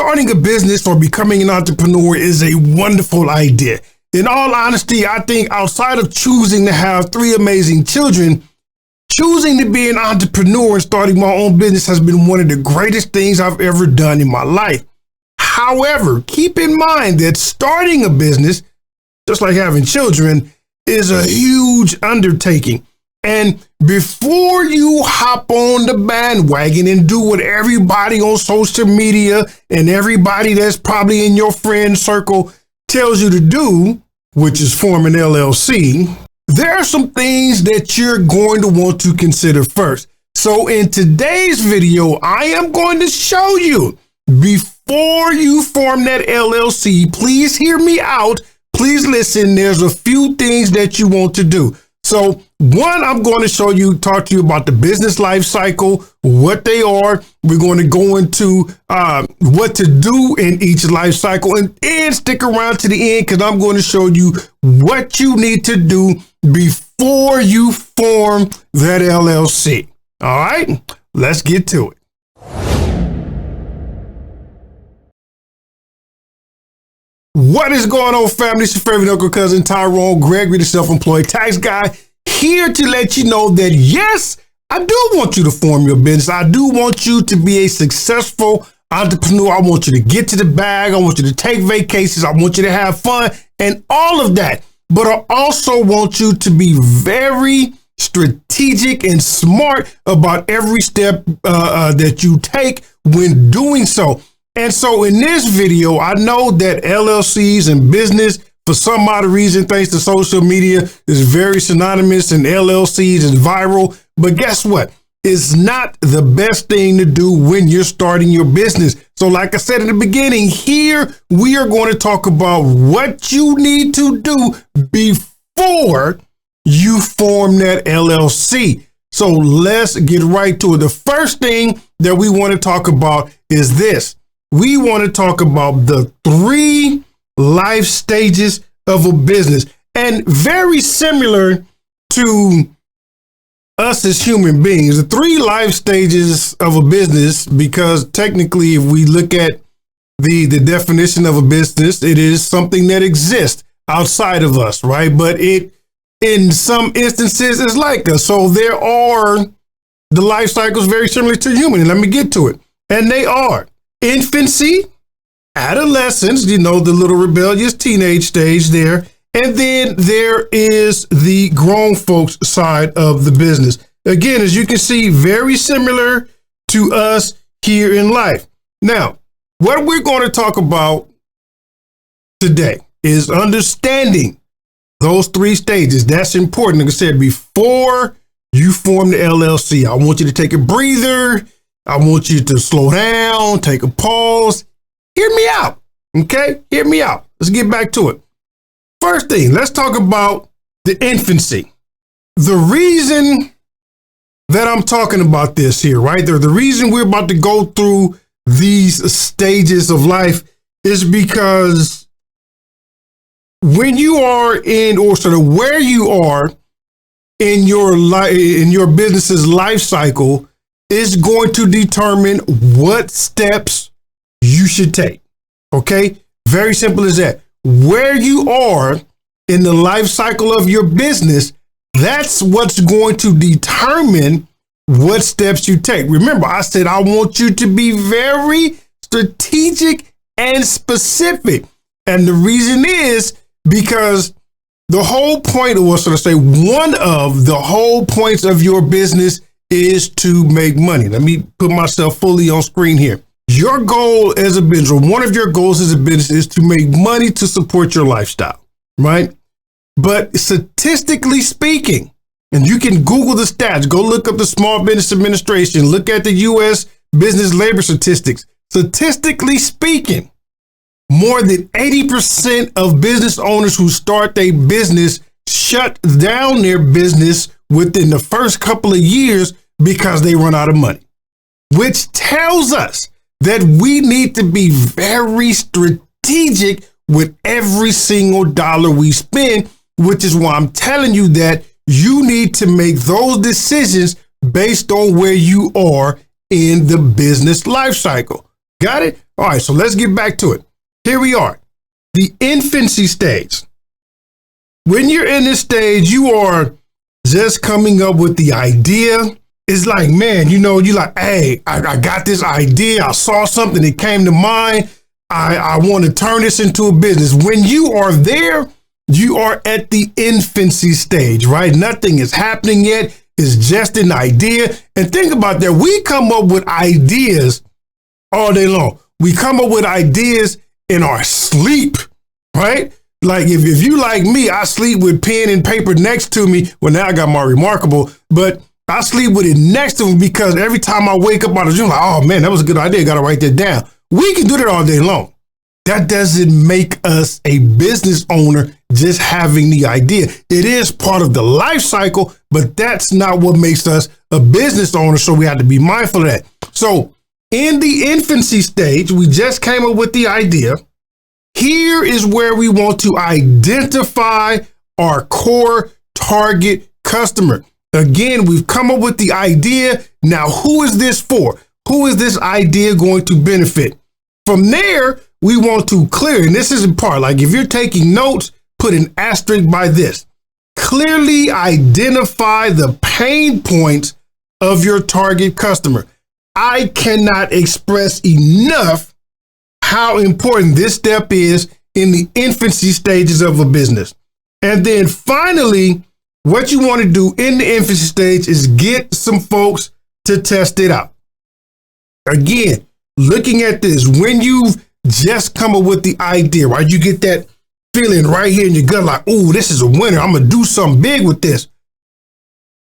starting a business or becoming an entrepreneur is a wonderful idea. In all honesty, I think outside of choosing to have 3 amazing children, choosing to be an entrepreneur and starting my own business has been one of the greatest things I've ever done in my life. However, keep in mind that starting a business, just like having children, is a huge undertaking. And before you hop on the bandwagon and do what everybody on social media and everybody that's probably in your friend circle tells you to do, which is form an LLC, there are some things that you're going to want to consider first. So in today's video, I am going to show you, before you form that LLC, please hear me out. Please listen. There's a few things that you want to do. So one, I'm going to talk to you about the business life cycle, what they are. We're going to go into what to do in each life cycle, and then stick around to the end because I'm going to show you what you need to do before you form that LLC. All right, let's get to it. What is going on, family? It's your favorite uncle, cousin, Tyrone Gregory, the self-employed tax guy, here to let you know that, yes, I do want you to form your business. I do want you to be a successful entrepreneur. I want you to get to the bag. I want you to take vacations. I want you to have fun and all of that. But I also want you to be very strategic and smart about every step that you take when doing so. And so in this video, I know that LLCs and business, for some odd reason, thanks to social media, is very synonymous, and LLCs is viral. But guess what? It's not the best thing to do when you're starting your business. So like I said in the beginning, here we are going to talk about what you need to do before you form that LLC. So let's get right to it. The first thing that we want to talk about is this. We want to talk about the 3 life stages of a business, and very similar to us as human beings, the 3 life stages of a business, because technically, if we look at the definition of a business, it is something that exists outside of us, right? But it, in some instances, is like us. So there are the life cycles very similar to human, and let me get to it. And they are infancy, adolescence, the little rebellious teenage stage there. And then there is the grown folks side of the business. Again, as you can see, very similar to us here in life. Now, what we're going to talk about today is understanding those 3 stages. That's important. Like I said, before you form the LLC, I want you to take a breather. I want you to slow down, take a pause. Hear me out, okay? Hear me out. Let's get back to it. First thing, let's talk about the infancy. The reason that I'm talking about this here, right? The reason we're about to go through these stages of life is because when you are in, or sort of where you are in your life, in your business's life cycle, is going to determine what steps you should take. Okay? Very simple as that. Where you are in the life cycle of your business, that's what's going to determine what steps you take. Remember, I said I want you to be very strategic and specific. And the reason is because the whole point, or sort of say one of the whole points of your business, is to make money. Let me put myself fully on screen here. Your goal as a business, or one of your goals as a business, is to make money to support your lifestyle, right? But statistically speaking, and you can Google the stats, go look up the Small Business Administration, look at the U.S. business labor statistics. Statistically speaking, more than 80% of business owners who start their business shut down their business within the first couple of years because they run out of money, which tells us that we need to be very strategic with every single dollar we spend, which is why I'm telling you that you need to make those decisions based on where you are in the business life cycle. Got it? All right, so let's get back to it. Here we are, the infancy stage. When you're in this stage, you are just coming up with the idea. It's like, man, you're like, hey, I got this idea. I saw something that came to mind. I want to turn this into a business. When you are there, you are at the infancy stage, right? Nothing is happening yet. It's just an idea. And think about that. We come up with ideas all day long. We come up with ideas in our sleep, right? Like if you like me, I sleep with pen and paper next to me. Well, now I got my Remarkable, but I sleep with it next to me because every time I wake up out of the dream, like, oh man, that was a good idea. Got to write that down. We can do that all day long. That doesn't make us a business owner just having the idea. It is part of the life cycle, but that's not what makes us a business owner. So we have to be mindful of that. So in the infancy stage, we just came up with the idea. Here is where we want to identify our core target customer. Again, we've come up with the idea. Now, who is this for? Who is this idea going to benefit? From there, we want to clear, and this is in part, like if you're taking notes, put an asterisk by this. Clearly identify the pain points of your target customer. I cannot express enough how important this step is in the infancy stages of a business. And then finally, what you want to do in the infancy stage is get some folks to test it out. Again, looking at this, when you've just come up with the idea, right? You get that feeling right here in your gut, like, oh, this is a winner. I'm going to do something big with this.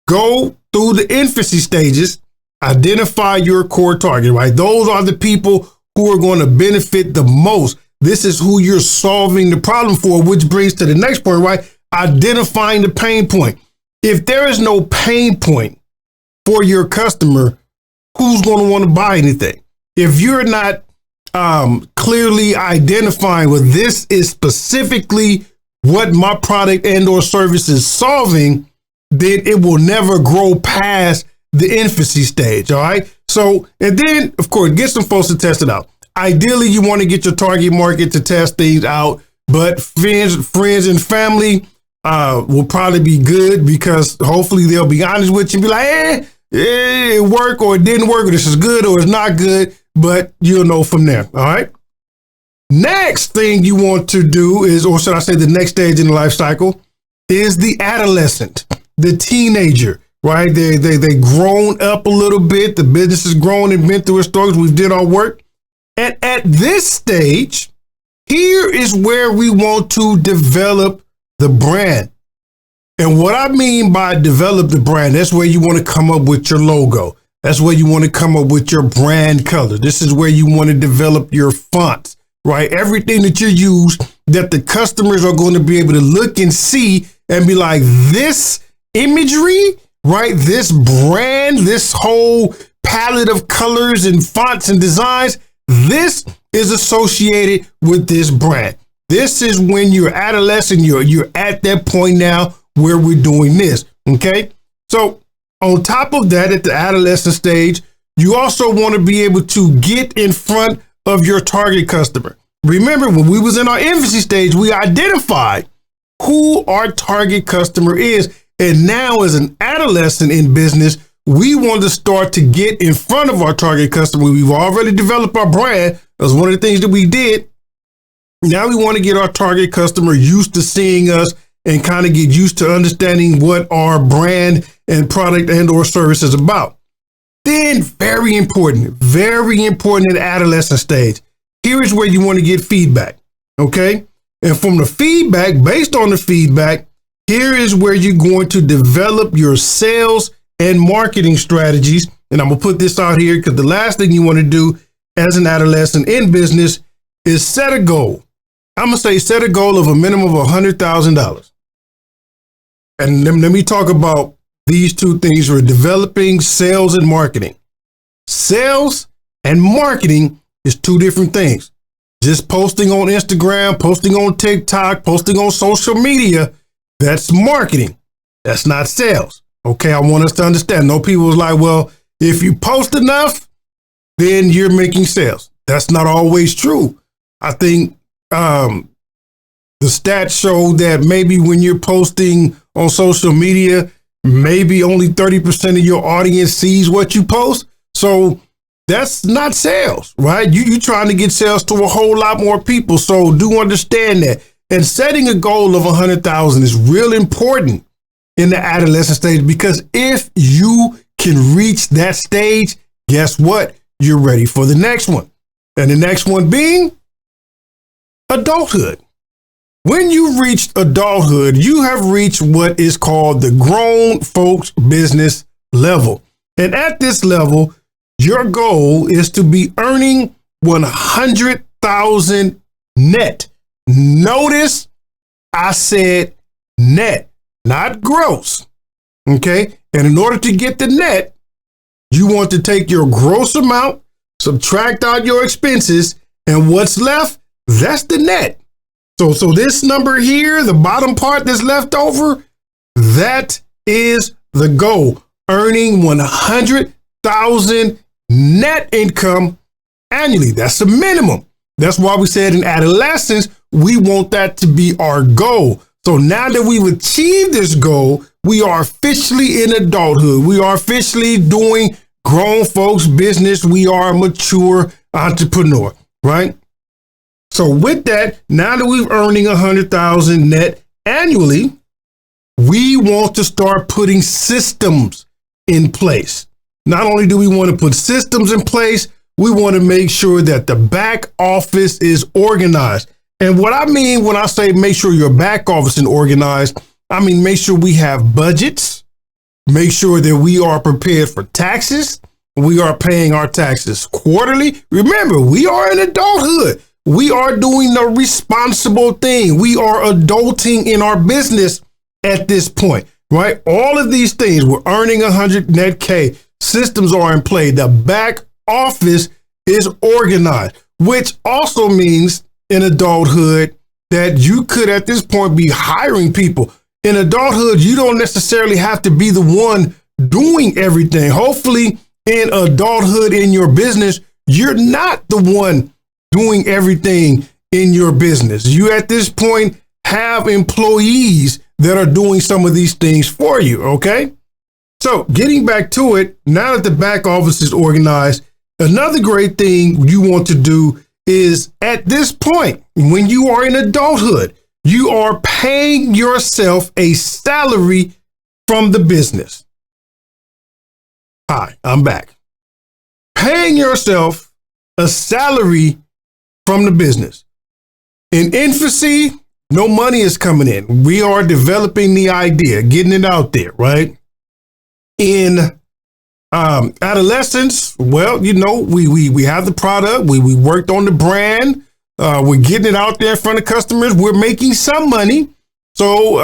Go through the infancy stages, identify your core target, right? Those are the people who are going to benefit the most. This is who you're solving the problem for, which brings to the next point, right? Identifying the pain point. If there is no pain point for your customer, who's going to want to buy anything? If you're not clearly identifying, well, this is specifically what my product and or service is solving, then it will never grow past the infancy stage. All right. So, and then of course, get some folks to test it out. Ideally, you want to get your target market to test things out, but friends and family will probably be good because hopefully they'll be honest with you and be like, it worked or it didn't work, or this is good or it's not good, but you'll know from there. All right. Next thing you want to do is, or should I say the next stage in the life cycle, is the adolescent, the teenager, right? They grown up a little bit. The business has grown and been through its struggles. We've did our work. And at this stage, here is where we want to develop the brand. And what I mean by develop the brand, that's where you want to come up with your logo. That's where you want to come up with your brand color. This is where you want to develop your fonts, right? Everything that you use that the customers are going to be able to look and see and be like, this imagery, right? This brand, this whole palette of colors and fonts and designs, this is associated with this brand. This is when you're adolescent, you're at that point now where we're doing this. Okay. So on top of that, at the adolescent stage, you also want to be able to get in front of your target customer. Remember, when we was in our infancy stage, we identified who our target customer is. And now as an adolescent in business, we want to start to get in front of our target customer. We've already developed our brand. That's one of the things that we did. Now we want to get our target customer used to seeing us and kind of get used to understanding what our brand and product and or service is about. Then very important in the adolescent stage. Here is where you want to get feedback. Okay. And from the feedback, based on the feedback, here is where you're going to develop your sales and marketing strategies. And I'm going to put this out here because the last thing you want to do as an adolescent in business is set a goal. I'm going to say set a goal of a minimum of $100,000. And let me talk about these two things. We're developing sales and marketing. Sales and marketing is two different things. Just posting on Instagram, posting on TikTok, posting on social media, that's marketing. That's not sales. Okay, I want us to understand. No people was like, well, if you post enough, then you're making sales. that's not always true. I think the stats show that maybe when you're posting on social media, maybe only 30% of your audience sees what you post. So that's not sales, right? You're trying to get sales to a whole lot more people. So do understand that. And setting a goal of 100,000 is real important in the adolescent stage, because if you can reach that stage, guess what? You're ready for the next one. And the next one being adulthood. When you've reached adulthood, you have reached what is called the grown folks business level. And at this level, your goal is to be earning 100,000 net. Notice I said net, not gross. Okay. And in order to get the net, you want to take your gross amount, subtract out your expenses, and what's left, that's the net. So this number here, the bottom part that's left over, that is the goal. Earning 100,000 net income annually. That's the minimum. That's why we said in adolescence, we want that to be our goal. So now that we've achieved this goal, we are officially in adulthood. We are officially doing grown folks business. We are a mature entrepreneur, right? So with that, now that we've earning 100,000 net annually, we want to start putting systems in place. Not only do we want to put systems in place, we want to make sure that the back office is organized. And what I mean when I say make sure your back office is organized, I mean make sure we have budgets, make sure that we are prepared for taxes. We are paying our taxes quarterly. Remember, we are in adulthood. We are doing the responsible thing. We are adulting in our business at this point, right? All of these things, we're earning 100 net K. Systems are in play. The back office is organized, which also means in adulthood that you could at this point be hiring people. In adulthood, you don't necessarily have to be the one doing everything. Hopefully in adulthood in your business, you're not the one doing everything in your business. You at this point have employees that are doing some of these things for you, okay? So getting back to it, now that the back office is organized, another great thing you want to do is at this point, when you are in adulthood, you are paying yourself a salary from the business. Hi, I'm back. Paying yourself a salary from the business. In infancy, no money is coming in. We are developing the idea, getting it out there, right? In adolescence, well, you know, we have the product, we worked on the brand, we're getting it out there in front of customers, we're making some money. So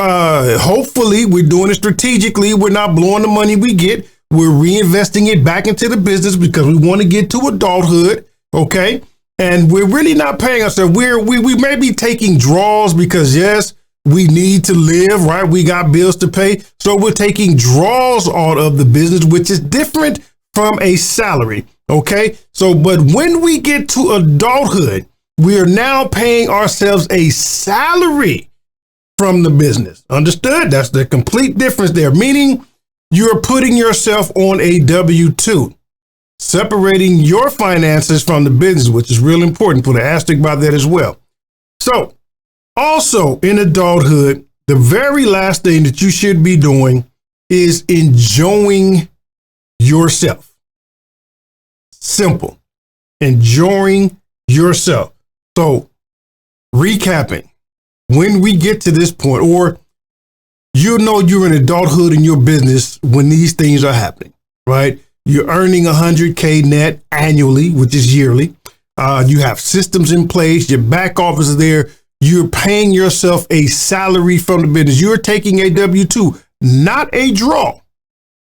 hopefully we're doing it strategically. We're not blowing the money we get. We're reinvesting it back into the business because we want to get to adulthood, okay? And we're really not paying ourselves. We may be taking draws because, yes, we need to live, right? We got bills to pay. So we're taking draws out of the business, which is different from a salary, okay? So, but when we get to adulthood, we are now paying ourselves a salary from the business. Understood? That's the complete difference there, meaning you're putting yourself on a W-2. Separating your finances from the business, which is real important. Put an asterisk by that as well. So also in adulthood, the very last thing that you should be doing is enjoying yourself. Simple. Enjoying yourself. So recapping, when we get to this point, or you know you're in adulthood in your business when these things are happening, right? You're earning 100K net annually, which is yearly. You have systems in place. Your back office is there. You're paying yourself a salary from the business. You're taking a W-2, not a draw.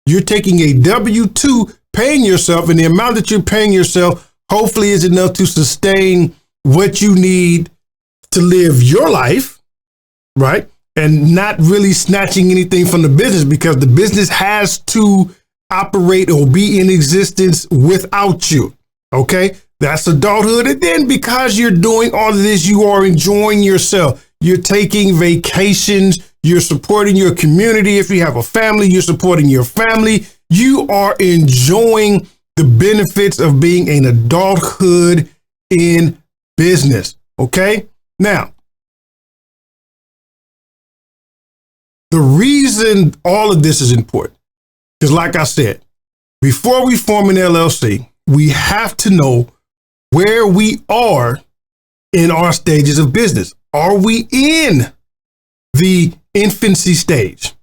You're taking a W-2, paying yourself, and the amount that you're paying yourself hopefully is enough to sustain what you need to live your life, right? And not really snatching anything from the business, because the business has to operate or be in existence without you. Okay. That's adulthood. And then because you're doing all of this, you are enjoying yourself. You're taking vacations. You're supporting your community. If you have a family, you're supporting your family. You are enjoying the benefits of being an adulthood in business. Okay. Now, the reason all of this is important, because like I said, before we form an LLC, we have to know where we are in our stages of business. Are we in the infancy stage?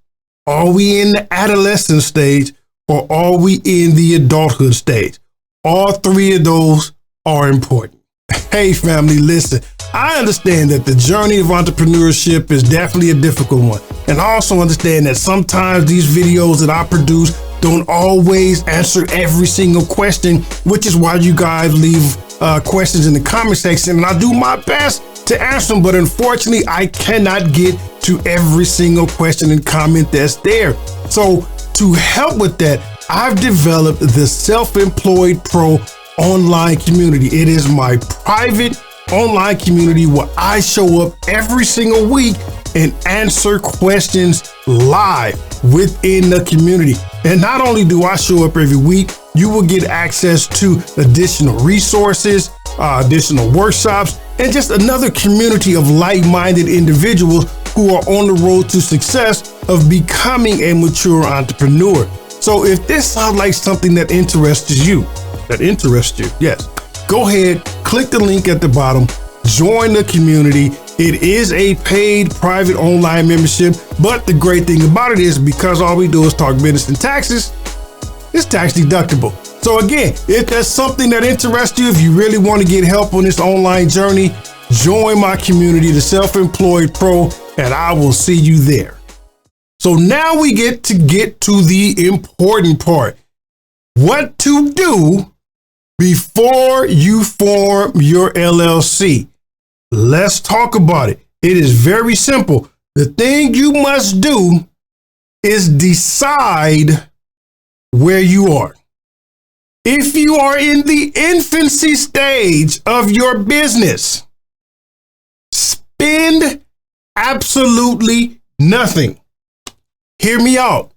Are we in the adolescent stage? Or are we in the adulthood stage? All three of those are important. Hey, family, listen, I understand that the journey of entrepreneurship is definitely a difficult one. And I also understand that sometimes these videos that I produce don't always answer every single question, which is why you guys leave questions in the comment section. And I do my best to answer them, but unfortunately, I cannot get to every single question and comment that's there. So to help with that, I've developed the Self-Employed Pro online community. It is my private online community where I show up every single week and answer questions live within the community. And not only do I show up every week, you will get access to additional resources, additional workshops, and just another community of like-minded individuals who are on the road to success of becoming a mature entrepreneur. So if this sounds like something that interests you, yes, go ahead, click the link at the bottom, join the community. It is a paid private online membership, but the great thing about it is because all we do is talk business and taxes, it's tax deductible. So again, if that's something that interests you, if you really want to get help on this online journey, join my community, the Self-Employed Pro, and I will see you there. So now we get to the important part. What to do before you form your LLC. Let's talk about it. It is very simple. The thing you must do is decide where you are. If you are in the infancy stage of your business, spend absolutely nothing. Hear me out.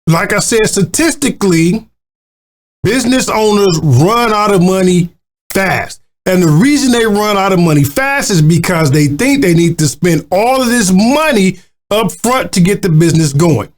Like I said, statistically, business owners run out of money fast. And the reason they run out of money fast is because they think they need to spend all of this money up front to get the business going.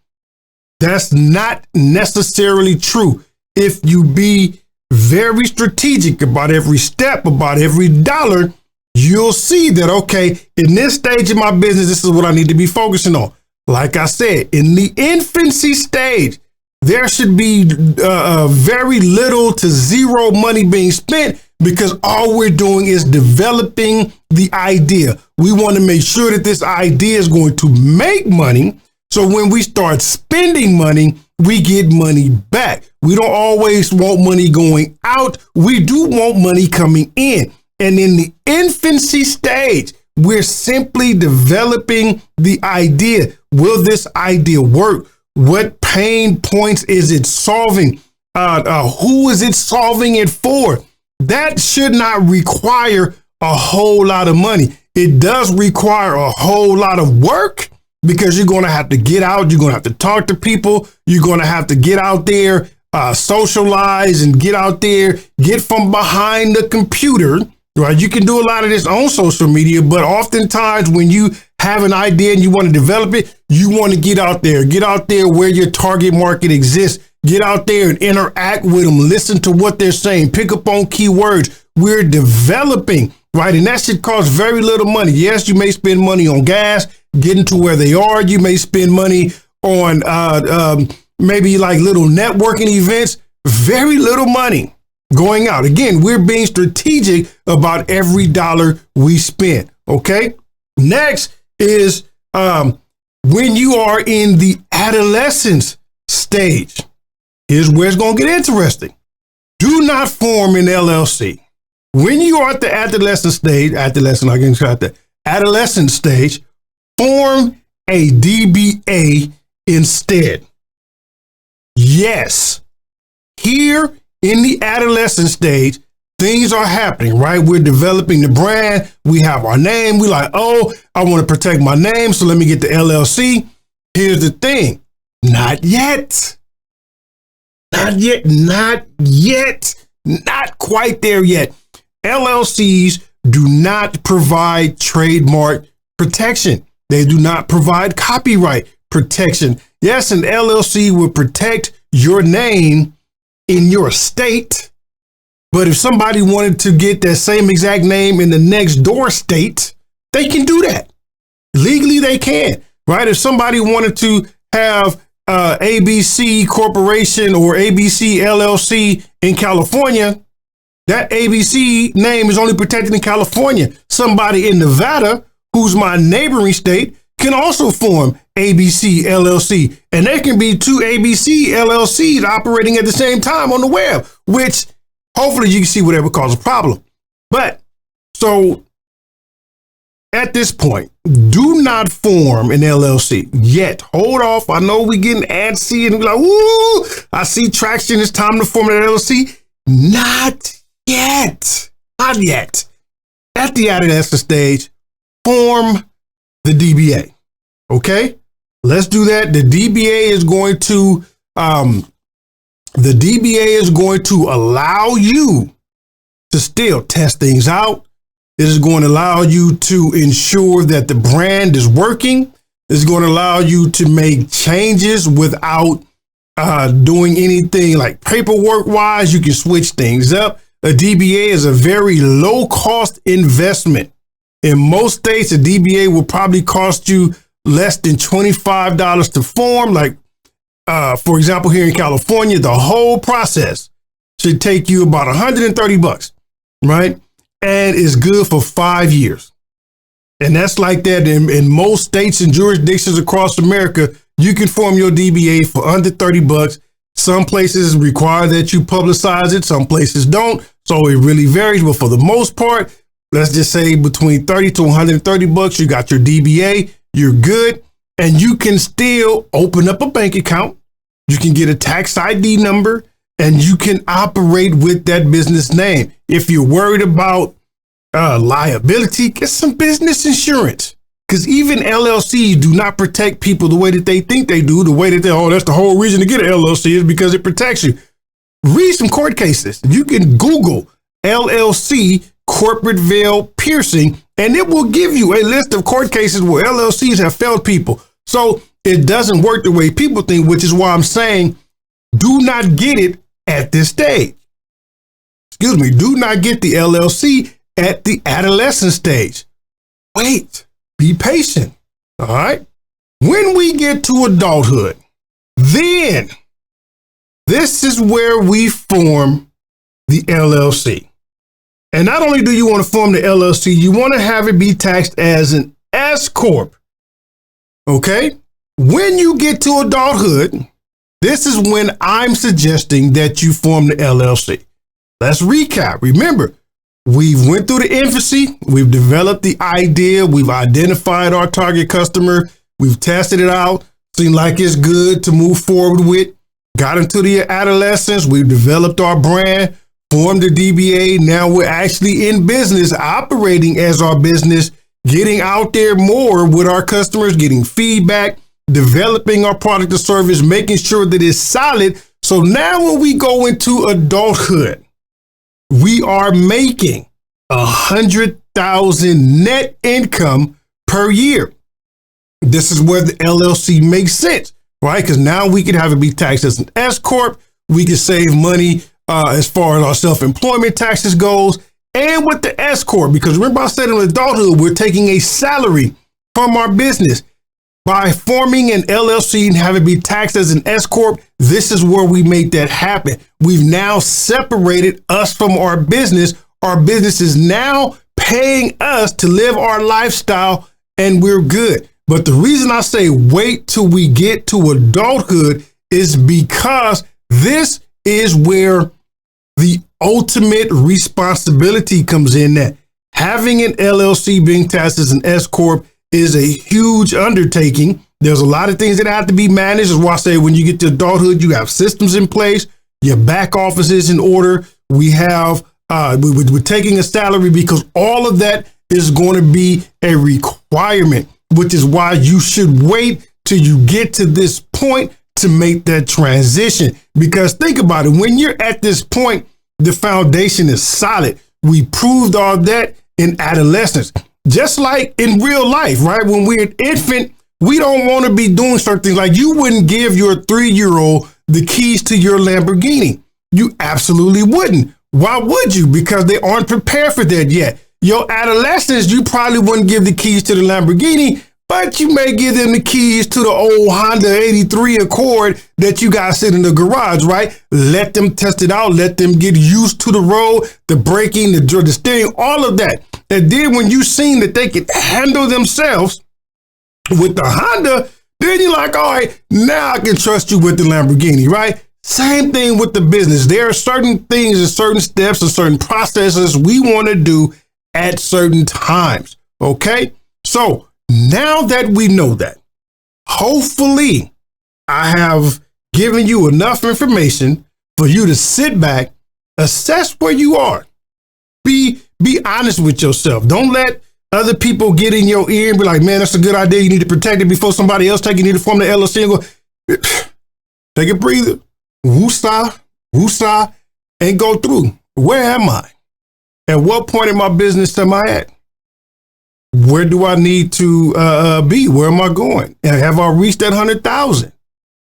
That's not necessarily true. If you be very strategic about every step, about every dollar, you'll see that, okay, in this stage of my business, this is what I need to be focusing on. Like I said, in the infancy stage, there should be very little to zero money being spent because all we're doing is developing the idea. We want to make sure that this idea is going to make money. So when we start spending money, we get money back. We don't always want money going out. We do want money coming in. And in the infancy stage, we're simply developing the idea. Will this idea work? What pain points is it solving? Who is it solving it for? That should not require a whole lot of money. It does require a whole lot of work because you're going to have to get out. You're going to have to talk to people. You're going to have to get out there, socialize and get out there, get from behind the computer. Right? You can do a lot of this on social media, but oftentimes when you have an idea and you want to develop it, you want to get out there where your target market exists, get out there and interact with them, listen to what they're saying, pick up on keywords. We're developing, right? And that should cost very little money. Yes, you may spend money on gas, getting to where they are. You may spend money on maybe like little networking events, very little money going out. Again, we're being strategic about every dollar we spend. Okay. Next is when you are in the adolescent stage. Here's where it's going to get interesting. Do not form an LLC. When you are at the adolescent stage, adolescent stage, form a DBA instead. Yes. Here in the adolescent stage, things are happening, right? We're developing the brand. We have our name. We like, oh, I want to protect my name, so let me get the LLC. Here's the thing. Not yet. Not yet. Not yet. Not quite there yet. LLCs do not provide trademark protection. They do not provide copyright protection. Yes, an LLC will protect your name in your state, but if somebody wanted to get that same exact name in the next door state, they can do that. Legally, they can, right? If somebody wanted to have ABC Corporation or ABC LLC in California, that ABC name is only protected in California. Somebody in Nevada, who's my neighboring state, can also form ABC LLC. And there can be two ABC LLCs operating at the same time on the web, which hopefully you can see whatever causes a problem. But so at this point, do not form an LLC yet. Hold off. I know we're getting antsy and we're like, woo, I see traction. It's time to form an LLC. Not yet. Not yet. At the adolescent stage, form the DBA. Okay, let's do that. The DBA is going to allow you to still test things out. It is going to allow you to ensure that the brand is working. It's going to allow you to make changes without doing anything like paperwork wise. You can switch things up. A DBA is a very low cost investment. In most states, a DBA will probably cost you less than $25 to form. Like, for example, here in California, the whole process should take you about $130, right? And it's good for 5 years. And that's like that in most states and jurisdictions across America. You can form your DBA for under $30. Some places require that you publicize it. Some places don't. So it really varies. But for the most part, let's just say between 30 to $130, you got your DBA, you're good. And you can still open up a bank account. You can get a tax ID number and you can operate with that business name. If you're worried about liability, get some business insurance, because even LLCs do not protect people the way that they think they do. The way that that's the whole reason to get an LLC is because it protects you. Read some court cases. You can Google LLC corporate veil piercing, and it will give you a list of court cases where LLCs have failed people. So it doesn't work the way people think, which is why I'm saying do not get it at this stage. Excuse me, do not get the LLC at the adolescent stage. Wait, be patient. All right. When we get to adulthood, then this is where we form the LLC. And not only do you want to form the LLC, you want to have it be taxed as an S Corp. Okay. When you get to adulthood, this is when I'm suggesting that you form the LLC. Let's recap. Remember, we've went through the infancy. We've developed the idea. We've identified our target customer. We've tested it out. Seemed like it's good to move forward with. Got into the adolescence. We've developed our brand, formed the DBA. Now we're actually in business, operating as our business, getting out there more with our customers, getting feedback, developing our product or service, making sure that it's solid. So now when we go into adulthood, we are making $100,000 net income per year. This is where the LLC makes sense, right? Because now we can have it be taxed as an S Corp. We can save money as far as our self-employment taxes goes, and with the S Corp, because remember I said in adulthood, we're taking a salary from our business. By forming an LLC and having it be taxed as an S Corp, this is where we make that happen. We've now separated us from our business. Our business is now paying us to live our lifestyle, and we're good. But the reason I say wait till we get to adulthood is because this is where the ultimate responsibility comes in. That having an LLC being taxed as an S Corp is a huge undertaking. There's a lot of things that have to be managed. That's why I say when you get to adulthood, you have systems in place. Your back office is in order. We have, we're taking a salary because all of that is going to be a requirement, which is why you should wait till you get to this point to make that transition. Because think about it, when you're at this point, the foundation is solid. We proved all that in adolescence, just like in real life, right? When we're an infant, we don't want to be doing certain things. Like you wouldn't give your 3-year-old the keys to your Lamborghini. You absolutely wouldn't. Why would you? Because they aren't prepared for that yet. Your adolescents, you probably wouldn't give the keys to the Lamborghini, but you may give them the keys to the old Honda 83 Accord that you got sitting in the garage, right? Let them test it out. Let them get used to the road, the braking, the steering, all of that. And then when you seen that they could handle themselves with the Honda, then you're like, all right, now I can trust you with the Lamborghini, right? Same thing with the business. There are certain things and certain steps and certain processes we want to do at certain times, okay? So now that we know that, hopefully I have given you enough information for you to sit back, assess where you are. Be honest with yourself. Don't let other people get in your ear and be like, man, that's a good idea. You need to protect it before somebody else take it. You need to form the LLC and go, take a breather, woosah, and go through. Where am I? At what point in my business am I at? Where do I need to be? Where am I going? And have I reached that 100,000?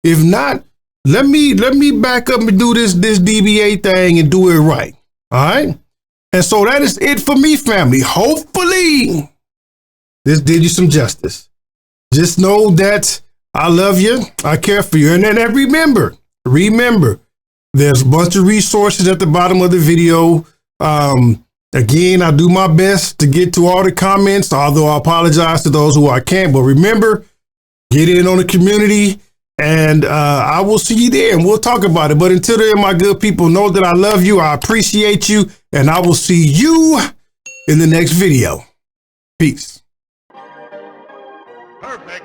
If not, let me back up and do this DBA thing and do it right. All right. And so that is it for me, family. Hopefully this did you some justice. Just know that I love you. I care for you. And then remember, there's a bunch of resources at the bottom of the video. Again, I do my best to get to all the comments, although I apologize to those who I can't. But remember, get in on the community, and I will see you there, and we'll talk about it. But until then, my good people, know that I love you, I appreciate you, and I will see you in the next video. Peace. Perfect.